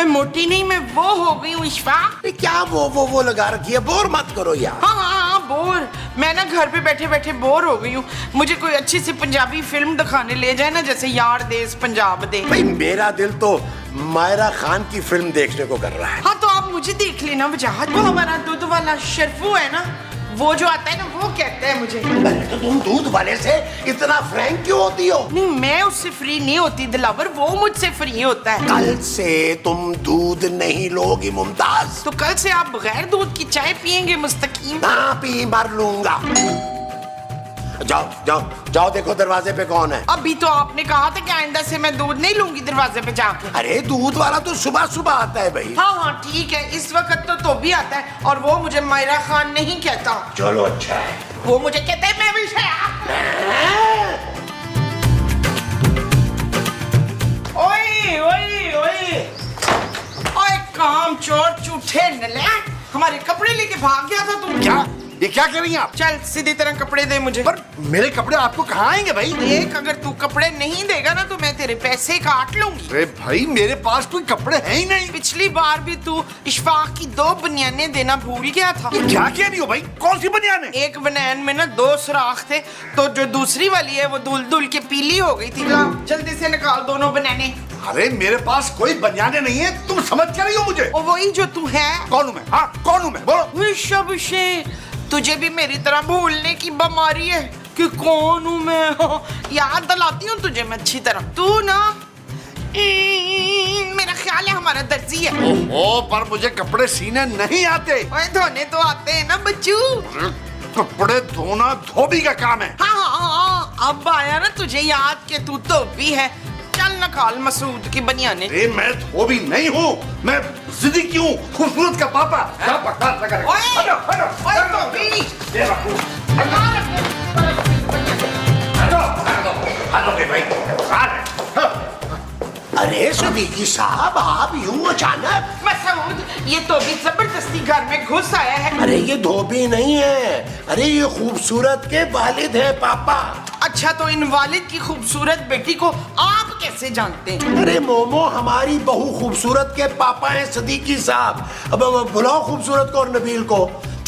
मैं मोटी नहीं, मैं वो हो गई हूँ इशफाक। क्या वो लगा रखी है, बोर मत करो यार। हाँ, बोर। मैं ना घर पे बैठे बैठे बोर हो गई हूँ। मुझे कोई अच्छी सी पंजाबी फिल्म दिखाने ले जाए ना, जैसे यार देस पंजाब दे। भाई मेरा दिल तो मायरा खान की फिल्म देखने को कर रहा है। हाँ तो आप मुझे देख लेना वजाहत। वो हमारा दूध वाला शर्फू है ना, वो जो आता है ना, वो कहता है मुझे। अरे तो तुम दूध वाले से इतना फ्रैंक क्यों होती हो? नहीं, मैं उससे फ्री नहीं होती दिलावर, वो मुझसे फ्री होता है। कल से तुम दूध नहीं लोगी मुमताज। तो कल से आप बगैर दूध की चाय पियेंगे मुस्तकीम? हाँ पी मर लूंगा। जाओ जाओ जाओ, देखो दरवाजे पे कौन है। अभी तो आपने कहा था कि आइंदा से मैं दूध नहीं लूंगी दरवाजे पे जाके। अरे दूध वाला तो सुबह सुबह आता है भाई। हाँ ठीक है, इस वक्त तो भी आता है, और वो मुझे मायरा खान नहीं कहता। चलो अच्छा है। वो मुझे कहते हैं मैं भी ओए ओए ओए ओए, काम चोर चूठे नलायक, हमारे कपड़े लेके भाग गया था तू। क्या ये क्या कर रही हैं आप? चल सीधी तरह कपड़े दे मुझे। पर मेरे कपड़े आपको कहाँ आएंगे भाई? देख, अगर तू कपड़े नहीं देगा ना तो मैं तेरे पैसे काट लूंगी। अरे भाई मेरे पास कोई कपड़े हैं ही नहीं। पिछली बार भी तू इशफाक की 2 बनियाने देना भूल गया था। क्या कह रही हो भाई? कौन सी बनियाने? एक बनियान में ना 2 सुराख थे, तो जो दूसरी वाली है वो धुल धुल के पीली हो गई थी। जल्दी से निकाल दोनों बनियाने। अरे मेरे पास कोई बनियाने नहीं है, तुम समझ क्या रही हो मुझे? और वही जो तू है। कौन हूँ मैं? हाँ कौन हूँ मैं? बोलो। तुझे भी मेरी तरह भूलने की बीमारी है कि कौन हूँ मैं। याद दिलाती हूँ तुझे मैं अच्छी तरह। तू ना मेरा ख्याल है हमारा दर्जी है। ओहो, पर मुझे कपड़े सीने नहीं आते। ओए धोने तो आते हैं ना बच्चू। कपड़े धोना धोबी का काम है। हाँ, अब आया ना तुझे याद के तू धोबी है। चल निकाल मसूद की बनियाने। मैं धोबी नहीं हूँ, मैं सिद्दीकी हूँ, खूबसूरत का पापा। क्या बकवास लगा रहे हो? हटो, हटो, ओए हटो, धोबी। बेवकूफ। हटो के भाई। अरे सिद्दीकी साहब, आप यूं अचानक? मसूद, ये तो भी जबरदस्ती घर में घुस आया है। अरे ये धोबी नहीं है, अरे ये खूबसूरत के वालिद है पापा। अच्छा, तो इन वालिद की खूबसूरत बेटी को आप कैसे जानते हैं? अरे मोमो, हमारी बहू खूबसूरत के पापा हैं सिद्दीकी साहब। अब बुलाओ खूबसूरत को और नबील को।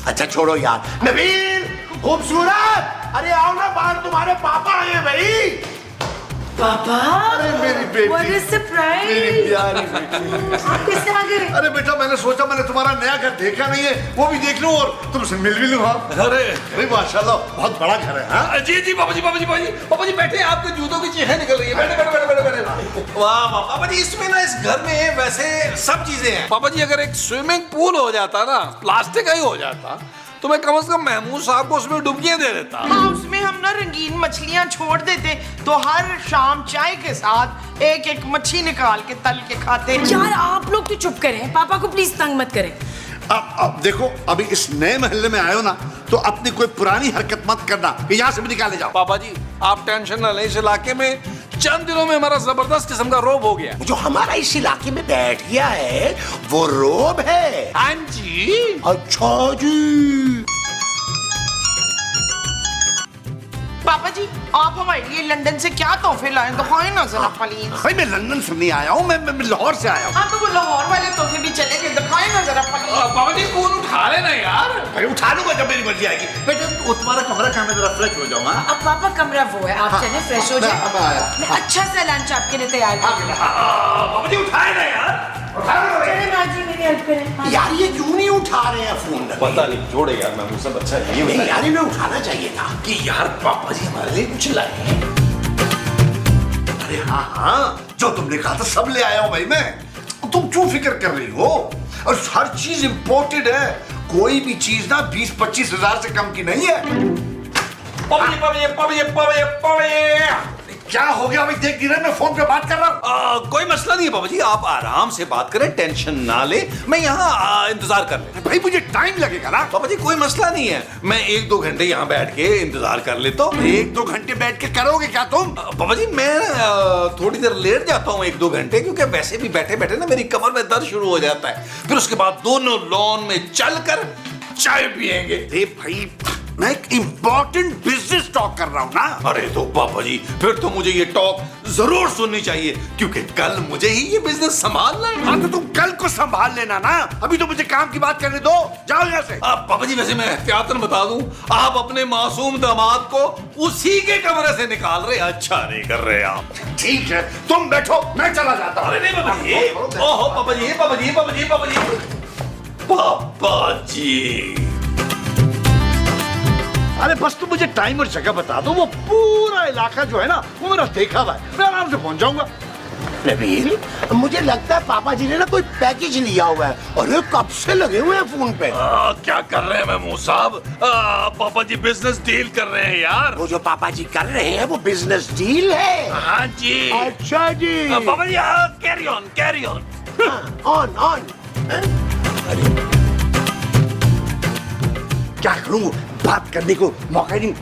अच्छा छोड़ो यार। नबील, खूबसूरत, अरे आओ ना बाहर, तुम्हारे पापा आए हैं भाई। पापा, अरे मेरी बेटी, What a surprise! मेरी प्यारी बेटी। आप कैसे आ गए? अरे बेटा, मैंने सोचा मैंने तुम्हारा नया घर देखा नहीं है, वो भी देख लूं और तुमसे मिल भी लूं। हाँ अरे माशाल्लाह, बहुत बड़ा घर है। हाँ जी जी पापा जी, पापा जी, पापा जी बैठे, आपके जूतों की चीखें निकल रही है। बैठे बैठे बैठे बैठे बैठे। वाह वाह पापा जी, इसमें ना, इस घर में वैसे सब चीजें हैं। पापा जी, अगर एक स्विमिंग पूल हो जाता ना, प्लास्टिक का ही हो जाता, तो मैं कम से कम महमूद साहब को उसमें डुबकियां दे देता। हाँ, उसमें हम ना रंगीन मछलियाँ छोड़ देते, तो हर शाम चाय के साथ एक एक मच्छी निकाल के तल के खाते। यार आप लोग तो चुप करें, पापा को प्लीज तंग मत करें। अब देखो, अभी इस नए महल्ले में आए हो ना, तो अपनी कोई पुरानी हरकत मत करना कि यहाँ से भी निकाले जाओ। पापा जी आप टेंशन न लें, इस इलाके में चंद दिनों में हमारा जबरदस्त किस्म का रोब हो गया। जो हमारा इस इलाके में बैठ गया है वो रोब है। हाँ जी। अच्छा जी। पापा जी, आप हमारे लिए लंदन से क्या तोहफे लाए, दिखाएं ना जरा प्लीज। भाई मैं लंदन से नहीं आया हूँ, मैं लाहौर से आया हूँ। हाँ तो वो लाहौर वाले तोहफे भी चले गए, दिखाएं ना जरा प्लीज। पापा जी फोन उठा लेना यार। भाई उठा लूंगा जब मेरी मर्जी आएगी। बेटा वो तुम्हारा कमरा कहाँ, मैं जरा फ्रेश हो जाऊँ। अब पापा कमरा वो है, आप चले फ्रेश हो जाए। अब आया। मैं अच्छा सा लंच आपके लिए तैयार कर। पापा जी उठाए ना यार। चले माँ जी मेरी हेल्प करें। यार ये क्यों नहीं उठा रहे हैं फोन? पता नहीं, जोड़े यार, मैं मुझसे अच्छा नहीं हूँ। नहीं यार, इन्हें उठाना चाहिए था कि यार पापा जी हमारे लिए कुछ लाए हैं। अरे हाँ हाँ, जो तुमने कहा था सब ले आया हूँ भाई मैं। तुम क्यों फिक्र कर रही हो? और हर चीज इम्पोर्टेड है, कोई भी चीज ना 20-25 हजार से कम की नहीं है। पापा जी पापा जी पापा जी पापा जी पापा जी, क्या हो गया भाई? देख नहीं रहे मैं फोन पे बात कर रहा हूँ। कोई मसला नहीं है पापा जी, आप आराम से बात करें, टेंशन ना ले, मैं यहाँ इंतजार कर ले। भाई मुझे टाइम लगेगा ना। पापा जी कोई मसला नहीं है, मैं 1-2 घंटे यहाँ बैठ के इंतजार कर लेता हूँ। 1-2 घंटे बैठ के करोगे क्या तुम? पापा जी मैं थोड़ी देर लेट जाता हूँ 1-2 घंटे, क्योंकि वैसे भी बैठे बैठे ना मेरी कमर में दर्द शुरू हो जाता है। फिर उसके बाद दोनों लॉन में चलकर चाय पियेंगे। अरे भाई मैं एक इम्पोर्टेंट बिजनेस टॉक कर रहा हूँ ना। अरे तो पापा जी फिर तो मुझे ये टॉक जरूर सुननी चाहिए, क्योंकि कल मुझे ही ये बिजनेस संभालना है। हाँ तो तुम कल संभाल लेना ना। अभी तो मुझे काम की बात करने दो, जाओ यहाँ से। पापा जी वैसे मैं एहतियातन बता दूं, आप अपने मासूम दामाद को उसी के कमरे से निकाल रहे, अच्छा नहीं कर रहे आप। ठीक है, तुम बैठो, मैं चला जाता हूँ। अरे नहीं पापा जी, ओहो पापा जी, पापा जी, पापा जी, पापा जी, पापा जी। अरे बस तुम मुझे टाइम और जगह बता दो, वो पूरा इलाका जो है ना वो मेरा देखा हुआ है, मैं आराम से पहुंच जाऊंगा। नबील, मुझे लगता है पापा जी ने ना कोई पैकेज लिया हुआ है और ये कब से लगे हुए हैं फोन पे। क्या कर रहे हैं महमूद साहब? पापा जी बिजनेस डील कर रहे हैं यार। वो जो पापा जी कर रहे हैं वो बिजनेस डील है। हाँ जी। अच्छा जी। पापा जी carry on, carry on. On on. क्या करूं, बात करने को मौका नहीं।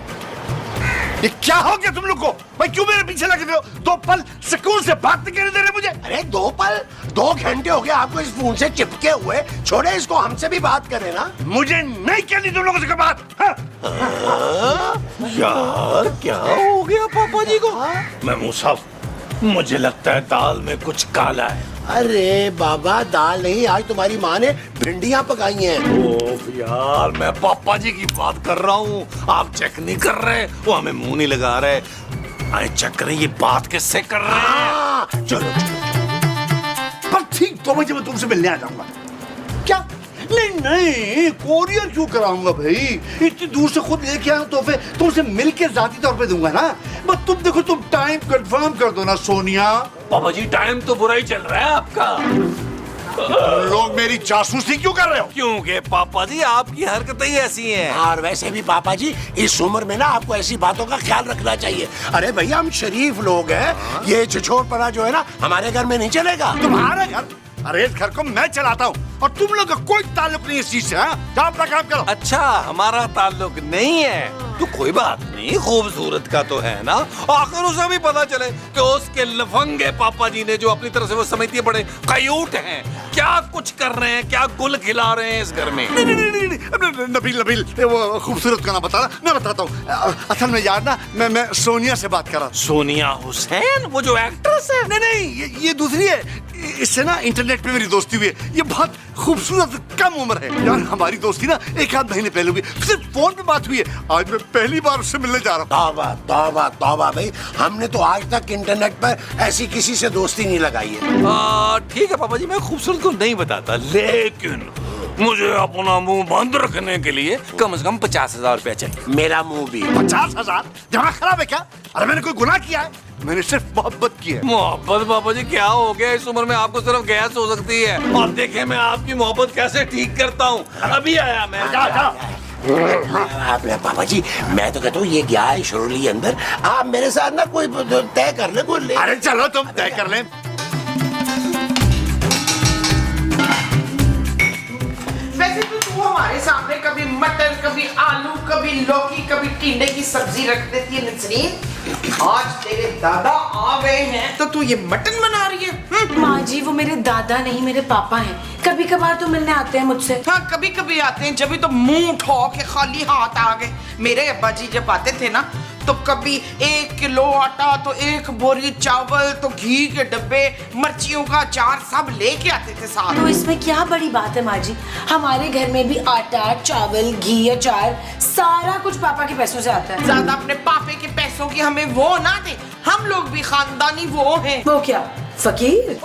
ये क्या हो गया तुम लोग को? भाई क्यों मेरे पीछे लगे हो? 2 पल सुकून से बात नहीं करने दे रहे मुझे। अरे 2 पल, 2 घंटे हो गए आपको इस फोन से चिपके हुए। छोड़े इसको, हमसे भी बात करें ना। मुझे नहीं करनी तुम लोगों से बात। हाँ? यार क्या हो गया पापा जी को? महमूद साहब, मुझे लगता है दाल में कुछ काला है। अरे बाबा, दाल नहीं, आज तुम्हारी माँ ने भिंडियां पकाई हैं। ओह यार, मैं पापा जी की बात कर रहा हूँ, आप चेक नहीं कर रहे, वो हमें मुंह नहीं लगा रहे। आए चेक करें ये बात किससे कर रहे हैं। चलो चलो। पर ठीक 2 बजे मैं तुमसे मिलने आ जाऊंगा। क्या? नहीं नहीं, कोरियर क्यों कराऊंगा भाई? इतनी दूर से खुद लेके आया तोहफे, तुमसे मिलके जाती तौर पे दूंगा ना। बस तुम देखो, तुम टाइम कंफर्म कर दो ना सोनिया। पापा जी टाइम तो बुरा ही चल रहा है आपका। लोग मेरी जासूसी क्यों कर रहे हो? क्योंकि पापा जी आपकी हरकतें ही ऐसी हैं। और वैसे भी पापा जी, इस उम्र में ना आपको ऐसी बातों का ख्याल रखना चाहिए। अरे भैया, हम शरीफ लोग हैं, ये छिछोरपना जो है ना हमारे घर में नहीं चलेगा। तुम्हारा घर? अरे इस घर को मैं चलाता हूँ और तुम लोग का कोई ताल्लुक नहीं इस चीज से। हाँ? जाओ अपना काम करो। अच्छा, हमारा ताल्लुक नहीं है तो कोई बात नहीं, खूबसूरत का तो है ना। आखिर उसे भी पता चले कि उसके लफंगे पापा जी ने, जो अपनी तरफ से वो समझती है बड़े कयूट हैं, क्या कुछ कर रहे हैं, क्या गुल खिला रहे हैं इस घर में। नहीं, नबील नबील, वो खूबसूरत का ना बताना, मैं बताता हूँ। असल में यार ना, मैं सोनिया से बात कर रहा हूँ। सोनिया हुसैन, वो जो एक्ट्रेस है? नहीं, ये दूसरी है। इससे ना इंटरनेट पे मेरी दोस्ती हुई है। ये बहुत खूबसूरत, कम उम्र है यार। हमारी दोस्ती ना 1 आध महीने पहले हुई, सिर्फ फोन पे बात हुई है। आज मैं पहली बार उससे मिलने जा रहा हूँ। तौबा तौबा तौबा भाई, हमने तो आज तक इंटरनेट पर ऐसी किसी से दोस्ती नहीं लगाई है। ठीक है पापा जी, मैं खूबसूरत को नहीं बताता, लेकिन मुझे अपना मुंह बंद रखने के लिए कम से कम 50,000 रुपया चाहिए। मेरा मुंह भी। 50,000? दिमाग खराब है क्या? अरे मैंने कोई गुनाह किया है? मैंने सिर्फ मोहब्बत की है। मोहब्बत पापा जी क्या हो गया? इस उम्र में आपको सिर्फ गैस हो सकती है। और देखें मैं आपकी मोहब्बत कैसे ठीक करता हूँ। अभी आया मैं। पापा जी, मैं तो कहता हूँ ये गया है शुरुली अंदर, आप मेरे साथ ना कोई तय कर ले, कोई ले। अरे चलो तुम तय कर ले। वैसे तो तू हमारे सामने कभी मटर, कभी आलू, कभी लौकी, कभी टिंडे की सब्जी रख देती है नसरीन। आज तेरे दादा आ गए हैं तो तू ये मटन बना रही है? माँ जी, वो मेरे दादा नहीं, मेरे पापा हैं। कभी कभार तो मिलने आते हैं मुझसे। हाँ, कभी कभी आते हैं, जब भी तो मुंह उठा के खाली हाथ आ गए। मेरे अब्बा जी जब आते थे ना, तो कभी 1 किलो आटा, तो 1 बोरी चावल, तो घी के डब्बे, मिर्चियों का अचार सब लेके आते थे साथ। तो इसमें क्या बड़ी बात है माँ जी? हमारे घर में भी आटा, चावल, घी, अचार सारा कुछ पापा के पैसों से आता है। ज्यादा अपने पापे के पैसों की हमें वो ना दे, हम लोग भी खानदानी वो हैं। वो क्या, फकीर?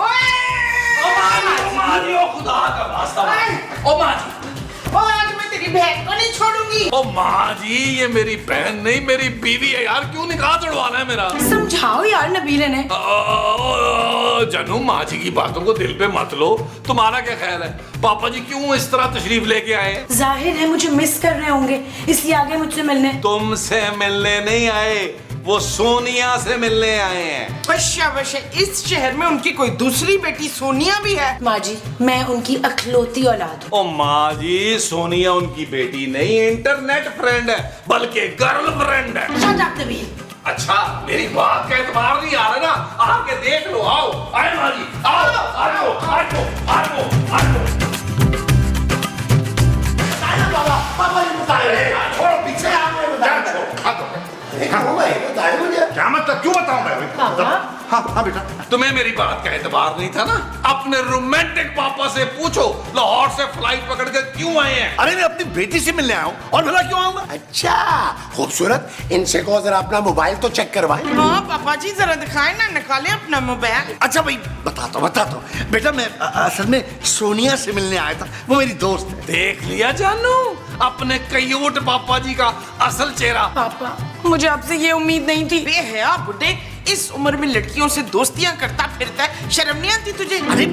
आज मैं तेरी बहन को नहीं छोड़ूंगी। ओ माँ जी, ये मेरी बहन नहीं, मेरी बीवी है यार। क्यों निकाह तोड़वाना है मेरा? समझाओ यार नबील ने। जानू, माँ जी की बातों को दिल पे मत लो। तुम्हारा क्या ख्याल है, पापा जी क्यों इस तरह तशरीफ लेके आए? जाहिर है मुझे मिस कर रहे होंगे, इसलिए आ गए मुझसे मिलने। तुमसे मिलने नहीं आए, वो सोनिया से मिलने आए हैं। अच्छा, वैसे इस शहर में उनकी कोई दूसरी बेटी सोनिया भी है? माँ जी, मैं उनकी अखलौती औलाद हूँ। ओ माँ जी, सोनिया उनकी बेटी नहीं, इंटरनेट फ्रेंड है, बल्कि गर्लफ्रेंड है। Shut up Nabeel. अच्छा, मेरी बात का एतबार नहीं आ रहा ना? आके देख लो। आओ, आए माँ जी, आओ, आओ, आओ, आओ, आओ। पापा जी बता रहे हैं, छोड़ो, पीछे आ गए, बता दो। क्यों भाई बताए मुझे। क्या मतलब, क्यों बताऊं मैं? पापा? हाँ हाँ बेटा। तुम्हें मेरी बात का एतबार नहीं था ना? अपने रोमांटिक पापा से पूछो लाहौर से फ्लाइट पकड़ कर क्यों आए हैं? अरे मैं अपनी बेटी से मिलने आया हूँ, और भला क्यों आऊंगा? अच्छा खूबसूरत, इनसे को जरा अपना मोबाइल तो चेक करवाएं। हाँ पापा जी जरा दिखाए ना, निकाले अपना मोबाइल। अच्छा भाई बताता हूँ बेटा, मैं असल में सोनिया से मिलने आया था, वो मेरी दोस्त है। देख लिया जानू अपने कयूट पापा जी का असल चेहरा। पापा मुझे आपसे ये उम्मीद नहीं थी। बेहया बुड्ढे, इस उम्र में लड़कियों से दोस्तियां करता फिरता है, शर्म नहीं आती तुझे? अरे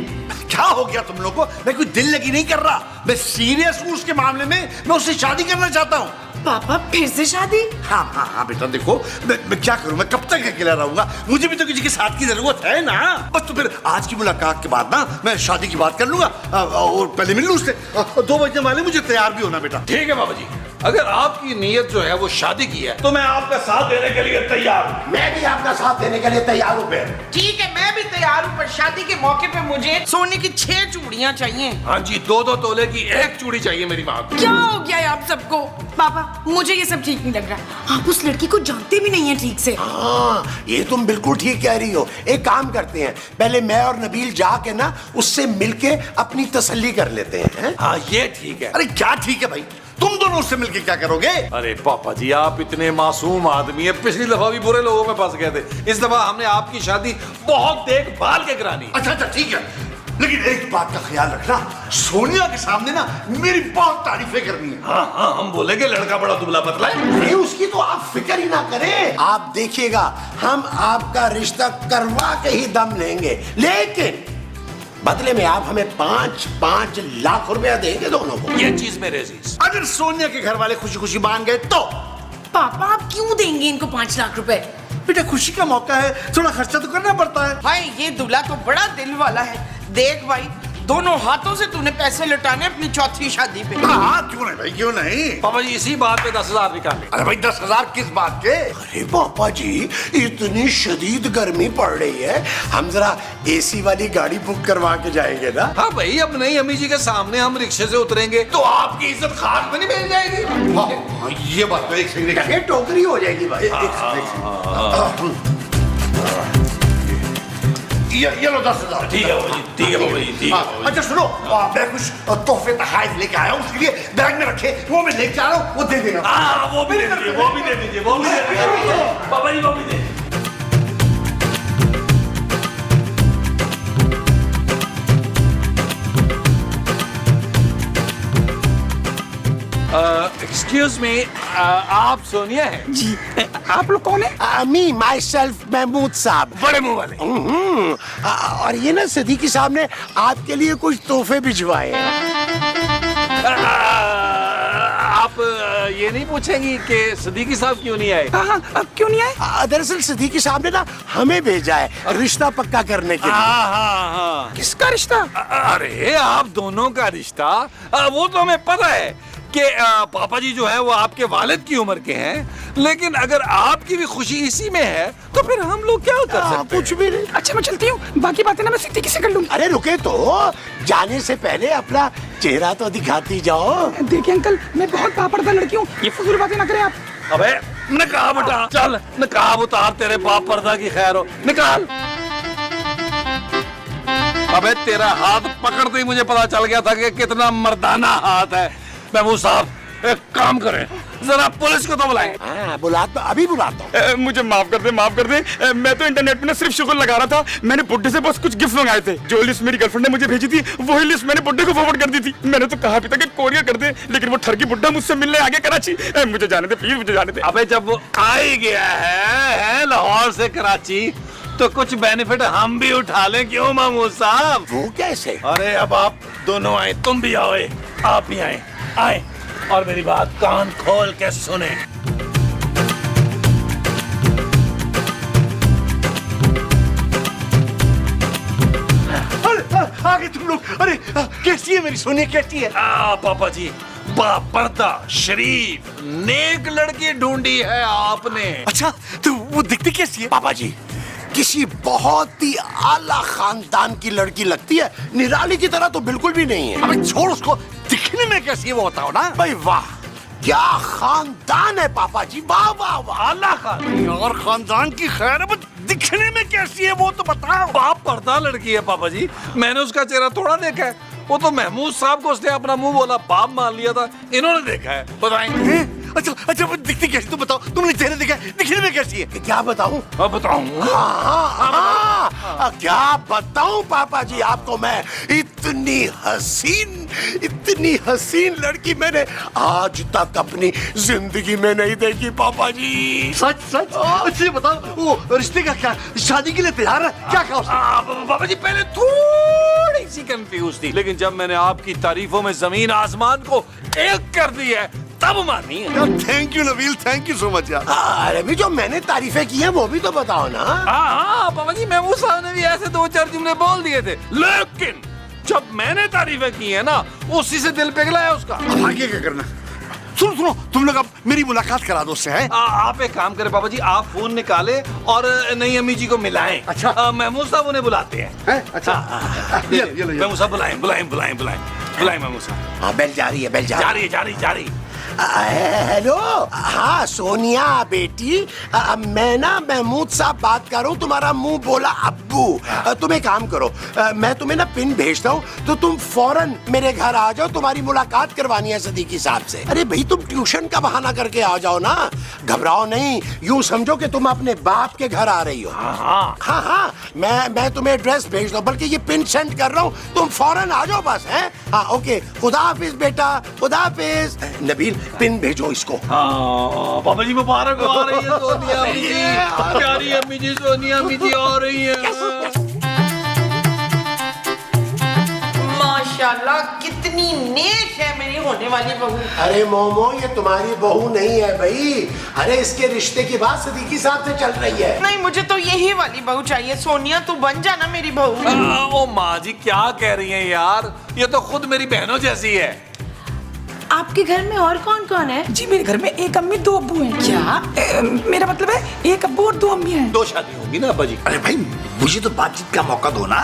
क्या हो गया तुम लोग को? मैं कोई दिल लगी नहीं कर रहा, मैं सीरियस हूँ उसके मामले में, मैं उससे शादी करना चाहता हूँ। पापा फिर से शादी? हाँ हाँ हाँ बेटा देखो, मैं क्या करूँ, मैं कब तक अकेला रहूंगा? मुझे भी तो किसी के साथ की जरूरत है ना। बस तो फिर आज की मुलाकात के बाद ना मैं शादी की बात कर लूंगा, और पहले मिल लूँ उससे। 2 बजने वाले, मुझे तैयार भी होना बेटा। ठीक है बाबा जी, अगर आपकी नीयत जो है वो शादी की है तो मैं आपका साथ देने के लिए तैयार हूँ। मैं भी आपका साथ देने के लिए तैयार हूँ। ठीक है मैं भी तैयार हूँ, पर शादी के मौके पे मुझे सोने की 6 चूड़ियां चाहिए। हाँ जी, 2-2 तोले की 1 चूड़ी चाहिए मेरी माँ को। क्या हो गया है आप सबको? पापा मुझे ये सब ठीक नहीं लग रहा, आप उस लड़की को जानते भी नहीं है ठीक से। हाँ ये तुम बिल्कुल ठीक कह रही हो। एक काम करते हैं, पहले मैं और नबील जाके ना उससे मिलके अपनी तसल्ली कर लेते हैं। हाँ ये ठीक है। अरे क्या ठीक है भाई, तुम दोनों उससे मिलके क्या करोगे? अरे पापा जी आप इतने मासूम आदमी है, पिछली दफा भी बुरे लोगों में फंस गए थे, इस दफा हमने आपकी शादी बहुत देखभाल के करानी। अच्छा ठीक है, लेकिन एक बात का ख्याल रखना, सोनिया के सामने ना मेरी बहुत तारीफें करनी है। हाँ हम बोलेंगे लड़का बड़ा दुबला पतला है। नहीं उसकी तो आप फिक्र ही ना करें, आप देखिएगा हम आपका रिश्ता करवा के ही दम लेंगे, लेकिन बदले में आप हमें 5-5 लाख रुपया देंगे दोनों को। ये चीज मेरे अजीज। अगर सोनिया के घर वाले खुशी खुशी मान गए तो? पापा आप क्यों देंगे इनको 5 लाख रुपए? बेटा खुशी का मौका है, थोड़ा खर्चा तो करना पड़ता है। भाई ये दूल्हा तो बड़ा दिल वाला है। देख भाई, दोनों हाथों से तूने पैसे लुटाने अपनी चौथी शादी पे। हाँ क्यों नहीं भाई, क्यों नहीं। पापा जी इसी बात पे 10,000 निकाल ले। अरे भाई 10,000 किस बात के? अरे पापा जी इतनी शदीद गर्मी पड़ रही है, हम जरा एसी वाली गाड़ी बुक करवा के जाएंगे ना। हाँ भाई, अब नई अम्मी जी के सामने हम रिक्शे से उतरेंगे तो आपकी इज्जत खाक में नहीं मिल जाएगी। हाँ, ये बात तो एक सेकंड। ये टोकरी हो जाएगी भाई। ये लो 10,000। ठीक है बाबा जी, ठीक है बाबा जी, ठीक है बाबा जी। अच्छा सुनो, मैं कुछ तोहफे तहफ़ लेके आया हूँ, उसके लिए बैग में रखे, वो मैं लेके आ रहा हूँ, वो दे देना। हाँ वो भी दे दीजिए, वो भी दे दीजिए, वो भी दे दीजिए बाबा जी, वो भी दे। एक्सक्यूज मी, आप सोनिया हैं? जी आप लोग कौन है? मी माई सेल्फ महमूद साहब। बड़े मुंह वाले। और ये ना सदीकी साहब ने आपके लिए कुछ तोहफे भिजवाए हैं। आप ये नहीं पूछेंगी कि सदीकी साहब क्यों नहीं आए? क्यों नहीं आए? दरअसल सदीकी साहब ने ना हमें भेजा है रिश्ता पक्का करने के लिए। हाँ। किसका रिश्ता? अरे आप दोनों का रिश्ता, वो तो हमें पता है कि पापा जी जो है वो आपके वालिद की उम्र के हैं, लेकिन अगर आपकी भी खुशी इसी में है तो फिर हम लोग क्या कर सकते कुछ भी नहीं। अच्छा मैं चलती हूँ, बाकी बातें ना मैं सिद्दीकी से कर लूंगी। अरे रुके तो, जाने से पहले अपना चेहरा तो दिखाती जाओ। देखिए अंकल, मैं बहुत पापड़दार लड़की हूँ, ये फजूल बातें ना करें आप। अबे नकाब उतार, चल नकाब उतार, तेरे बाप पर्दा की खैर हो, निकाल। अबे तेरा हाथ पकड़ते ही मुझे पता चल गया था कि कितना मर्दाना हाथ है। महमूद साहब एक काम करें, जरा पुलिस को तो बुलाएं। हाँ बुलाता, अभी बुलाता हूँ। मुझे माफ कर दे। मैं तो इंटरनेट पे ना सिर्फ शुक्र लगा रहा था। मैंने बुड्ढे से बस कुछ गिफ्ट मंगाए थे। जो लिस्ट मेरी गर्लफ्रेंड ने मुझे भेजी थी वही लिस्ट मैंने बुड्ढे को फॉरवर्ड कर दी थी। मैंने तो कहा भी था कि कोरियर कर दे, लेकिन वो ठरकी बुड्ढा मुझसे मिलने आ गया कराची। मुझे जाने दे प्लीज, मुझे जाने दे। अबे जब वो आ ही गया है लाहौर से कराची, तो कुछ बेनिफिट हम भी उठा लें, क्यों महमूद साहब? वो कैसे? अरे अब आप दोनों आए, तुम भी आओ, आप भी आए और मेरी बात कान खोल के सुने। आगे तुम लोग। अरे कैसी है मेरी सोनिया, कैसी है? पापा जी बापर्दा शरीफ नेक लड़की ढूंढी है आपने। अच्छा तो वो दिखती कैसी है? पापा जी किसी बहुत ही आला खानदान की लड़की लगती है, निराली की तरह तो बिल्कुल भी नहीं है। अबे छोड़ उसको, दिखने में कैसी है वो बताओ ना। भाई वाह, क्या खानदान है पापा जी, वाह वाह वाह। आला खान यार, खानदान की खैर है, बस दिखने में कैसी है वो तो बताओ। बाप पर्दा लड़की है पापा जी, मैंने उसका चेहरा थोड़ा देखा है। वो तो महमूद साहब को उसने अपना मुंह बोला बाप मान लिया था, इन्होंने देखा है। बताएं। अच्छा अच्छा, वो दिखती कैसी, तुम बताओ, तुमने चेहरे देखा है, दिखने में कैसी है? क्या बताऊं? अब बताऊं। हाँ, क्या बताऊं पापा जी आपको मैं, इतनी हसीन लड़की मैंने आज तक अपनी जिंदगी में नहीं देखी पापा जी। सच सच? अच्छा ये बताओ, वो रिश्ते का क्या, शादी के लिए तैयार है क्या? कहा उसने? पापा जी पहले थोड़ी सी कंफ्यूज थी, लेकिन जब मैंने आपकी तारीफों में जमीन आसमान को एक कर दिया है तब मानी है। Thank you Nabeel, thank you so much यार। अरे भी जो मैंने तारीफें की है वो भी तो बताओ ना। हाँ पापा जी, महमूद साहब ने भी ऐसे 2-4 जुमले बोल दिए थे, लेकिन जब मैंने तारीफें की है ना, उसी से दिल पिघला है उसका। अब आगे क्या करना? सुनो सुनो, तुम लोग अब मेरी मुलाकात करा दो उससे, है? आप एक काम करें पापा जी, आप फोन निकाले और नई अम्मी जी को मिलाएं। अच्छा। महमूद साहब उन्हें बुलाते हैं। अच्छा ये लो। महमूद साहब बुलाएं महमूद साहब। हाँ बेल जा रही है, बेल जा रही है। हेलो, हाँ सोनिया बेटी, मैं ना महमूद साहब बात कर रहा हूँ, तुम्हारा मुंह बोला अब्बू। तुम एक काम करो, मैं तुम्हें ना पिन भेजता हूँ, तो तुम फौरन मेरे घर आ जाओ, तुम्हारी मुलाकात करवानी है सदीकी साहब से। अरे भाई तुम ट्यूशन का बहाना करके आ जाओ ना, घबराओ नहीं, यूं समझो कि तुम अपने बाप के घर आ रही हो। हाँ, मैं तुम्हें एड्रेस भेज दो, बल्कि ये पिन सेंड कर रहा हूँ, तुम फौरन आ जाओ बस। है हाँ, ओके, खुदा हाफिज बेटा, खुदा हाफिज। नबील पिन भेजो इसको। हाँ पापा जी मुबारक हो, आ रही है सोनिया अम्मी जी, प्यारी अम्मी जी, सोनिया अम्मी जी आ रही है। माशाल्लाह कितनी नेक है मेरी होने वाली बहू। अरे मोमो, ये तुम्हारी बहू नहीं है भाई, अरे इसके रिश्ते की बात सदीकी साहब से चल रही है। नहीं, मुझे तो यही वाली बहू चाहिए। सोनिया तू बन जाना मेरी बहू। ओ माँ जी क्या कह रही हैं यार, ये तो खुद मेरी बहनों जैसी है। आपके घर में और कौन कौन है? जी मेरे घर में एक अम्मी 2 अब्बू हैं। क्या? मेरा मतलब है एक अब्बू और 2 अम्मी हैं। 2 शादी होगी ना अब्बा जी। अरे भाई मुझे तो बातचीत का मौका दो ना।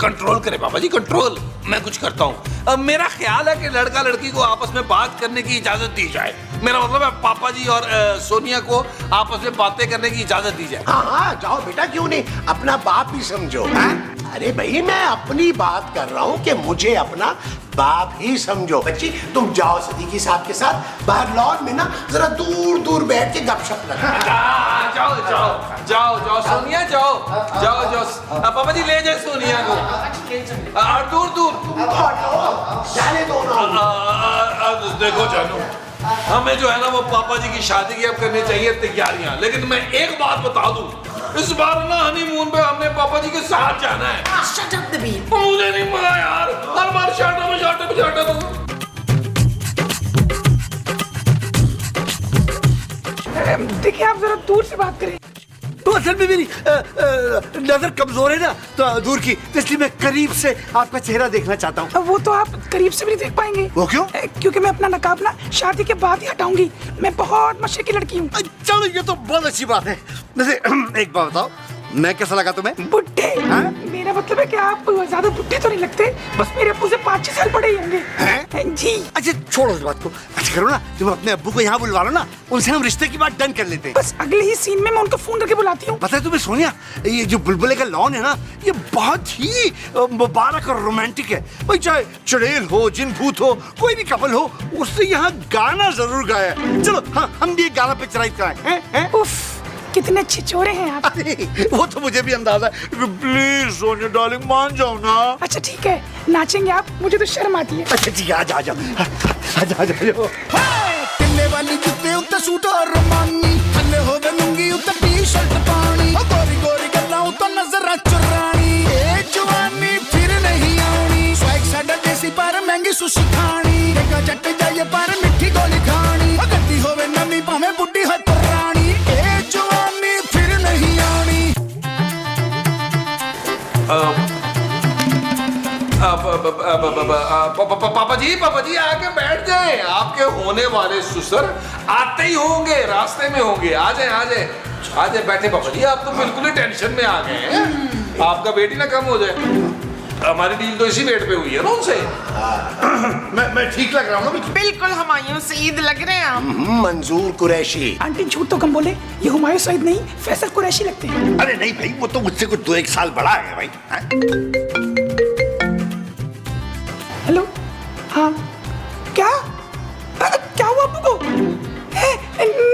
कंट्रोल करे पापा जी, कंट्रोल। मैं कुछ करता हूँ। मेरा ख्याल है कि लड़का लड़की को आपस में बात करने की इजाजत दी जाए। मेरा मतलब है पापा जी और सोनिया को आपस में बातें करने की इजाजत दी जाए। हाँ, जाओ बेटा, क्यों नहीं, अपना बाप ही समझो। अरे भाई मैं अपनी बात कर रहा हूँ कि मुझे अपना बाप ही समझो। बच्ची तुम जाओ सदीकी साहब के साथ बाहर लॉन में ना जरा दूर दूर बैठ के गपशप लगा। जाओ सोनिया, जाओ पापा जी ले जाए सोनिया को दूर दूर। जाने दो ना। देखो जानू, हमें जो है ना वो पापा जी की शादी की अब करनी चाहिए तैयारियां, लेकिन मैं एक बात बता दूं, इस बार ना हनीमून पे हमने पापा जी के साथ जाना है। Shut up Nabeel. मुझे नहीं पता यार, हर बार शाटा में देखिए आप जरा दूर से बात करें। तो असल में मेरी नजर कमजोर है ना, तो दूर की, तो इसलिए मैं करीब से आपका चेहरा देखना चाहता हूँ। वो तो आप करीब से भी नहीं देख पाएंगे। वो क्यों? क्योंकि मैं अपना नकाब ना शादी के बाद ही हटाऊंगी। मैं बहुत मशे की लड़की हूँ। चलो ये तो बहुत अच्छी बात है। वैसे एक बात बताओ, मैं कैसा लगा तुम्हें? बुढ़े? मेरा मतलब है कि आप ज्यादा बुढ़े तो नहीं लगते, बस मेरे अब्बू से 5-6 साल बड़े ही होंगे। जी। अच्छा छोड़ो इस बात को, अच्छा करो ना, तुम अपने अब्बू को यहाँ बुलवा लो ना, उनसे हम रिश्ते की बात डन कर लेते हैं। बस अगले ही सीन में मैं उनको फोन करके बुलाती हूँ। पता है तुम्हें सोनिया, ये जो बुलबुले का लॉन है ना, ये बहुत ही मुबारक और रोमांटिक है। भाई चाहे चुड़ैल हो, जिन भूत हो, कोई भी कपल हो, उससे यहाँ गाना जरूर गाया। चलो हाँ, हम भी एक गाना पिक्चराइज कराएं। उफ, कितने अच्छे चोरे हैं आप। वो तो मुझे भी अंदाजा है। प्लीज सोनिया डार्लिंग मान जाओ ना। अच्छा ठीक है, नाचेंगे आप, मुझे तो शर्म आती है। अच्छा ठीक है, आ जाओ। किले वाली जुत्ते उत्ते सूट और रोमानी, थल्ले होवे लुंगी उत्ते टी-शर्ट पानी, गोरी गोरी गल्लां उत्ते नजर चुरानी, ए जवानी फिर नहीं आनी, स्वैग साडा देसी पर महंगी सुशी खानी, देखा जट जाइए पर मिठी गोली खानी, गड्डी होवे नवी भाਵੇਂ बुड्ढी हो पुरानी, ए जवानी फिर नहीं आनी। पापा जी आके बैठ जाएं, आपके होने वाले ससुर आते ही होंगे, रास्ते में होंगे। आ जाए बैठे पापा जी, आप तो बिल्कुल ही टेंशन में आ गए हैं। आपका वेट ही ना कम हो जाए। हमारी डील तो इसी रेट पे हुई है ना उनसे। मैं ठीक लग रहा हूँ ना बिल्कुल? बिल्कुल हुमायूं सईद लग रहे हैं आप। मंजूर कुरैशी। आंटी झूठ तो कम बोले, ये हुमायूं सईद नहीं फैसल कुरैशी लगते हैं। अरे नहीं भाई, वो तो मुझसे कुछ 2-1 साल बड़ा है भाई। हेलो, हाँ, क्या क्या हुआ अब्बू को?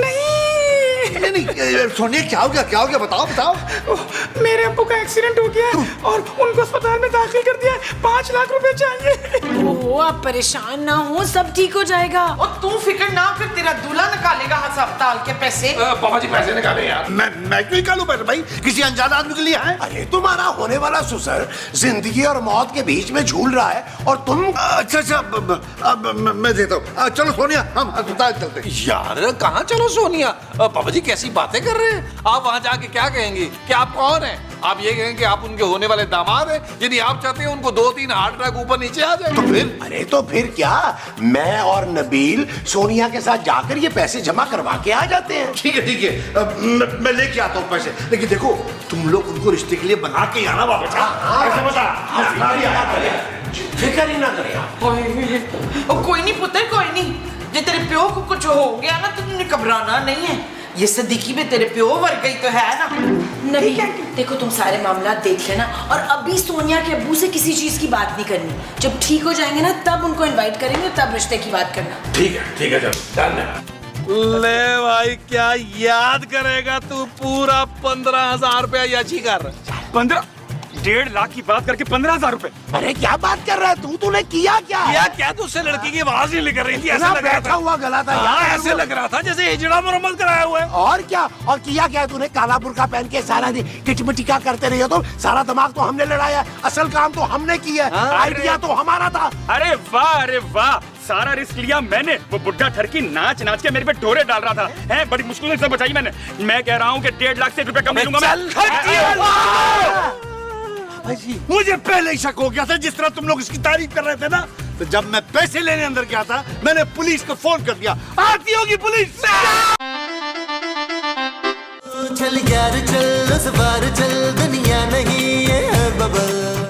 नहीं सोनिया, क्या हो गया बताओ। मेरे अब्बू का एक्सीडेंट हो गया है और उनको अस्पताल में दाखिल कर दिया है। 5 लाख रुपए चाहिए। ओहो, आप परेशान ना हो, सब ठीक हो जाएगा। और तू फिक्र ना कर, तेरा दूल्हा निकालेगा अस्पताल के पैसे। पापा जी पैसे निकाले यार। मैं क्यों निकालूं पैसे भाई? किसी अनजान आदमी के लिए है? अरे तुम्हारा होने वाला ससुर जिंदगी और मौत के बीच में झूल रहा है और तुम। अच्छा, अब मैं देता हूँ। चलो सोनिया, हम अस्पताल चलते हैं। यार कहाँ चलो सोनिया, पापा जी कैसी बातें कर रहे हैं आप? वहाँ जाके क्या कहेंगे कि आप कौन हैं? आप ये कहेंगे कि आप उनके होने वाले दामाद हैं। यदि आप चाहते हैं उनको 2-3 हार्ट अटैक ऊपर नीचे आ जाए तो फिर? अरे तो फिर क्या, मैं और नबील सोनिया के साथ जाकर ये पैसे जमा करवा के आ जाते हैं। ठीक है। मैं लेके आता हूँ पैसे, लेकिन देखो तुम लोग उनको रिश्ते के लिए बना के आना वापस। ऐसे बता। फिक्र ही ना करे आप। कोई नहीं पुत्र, कोई नहीं। जे तेरे प्यो को कुछ हो गया ना तो तुमने घबराना नहीं है। ये सदीकी भी तेरे प्यो वर्ग ही तो है ना। नहीं, देखो तुम सारे मामला देख लेना और अभी सोनिया के अब्बू से किसी चीज की बात नहीं करनी। जब ठीक हो जाएंगे ना तब उनको इनवाइट करेंगे, तब रिश्ते की बात करना। ठीक है चलो डन। ले भाई, क्या याद करेगा तू? पूरा 15,000 रुपया याची कर। 1.5 लाख की बात करके 15,000 रुपए। अरे क्या बात कर रहा है तूने किया क्या? क्या तुझसे लड़की की आवाज नहीं निकल रही थी? ऐसा ना लग रहा बैठा था। हुआ गला था हाँ, यार। ऐसे लग रहा था जैसे हिजड़ा मुरम्मत कराया हुआ है। और क्या, और किया क्या तूने? काला बुर्का पहन के सारा दिन किचमिचिका करते रहे हो। तो सारा दिमाग तो हमने लड़ाया, असल काम तो हमने किया, आइडिया तो हमारा था। अरे वाह, सारा रिस्क लिया मैंने। वो बुढ़ा ठरकी नाच के मेरे पे डोरे डाल रहा था। है, बड़ी मुश्किल से बचाई मैंने। मैं कह रहा हूँ कि 1.5 लाख से रुपए कम ले लूंगा मैं। मुझे पहले ही शक हो गया था, जिस तरह तुम लोग इसकी तारीफ कर रहे थे ना, तो जब मैं पैसे लेने अंदर गया था मैंने पुलिस को फोन कर दिया। आती होगी पुलिस। चल यार चल, उस बार चल दुनिया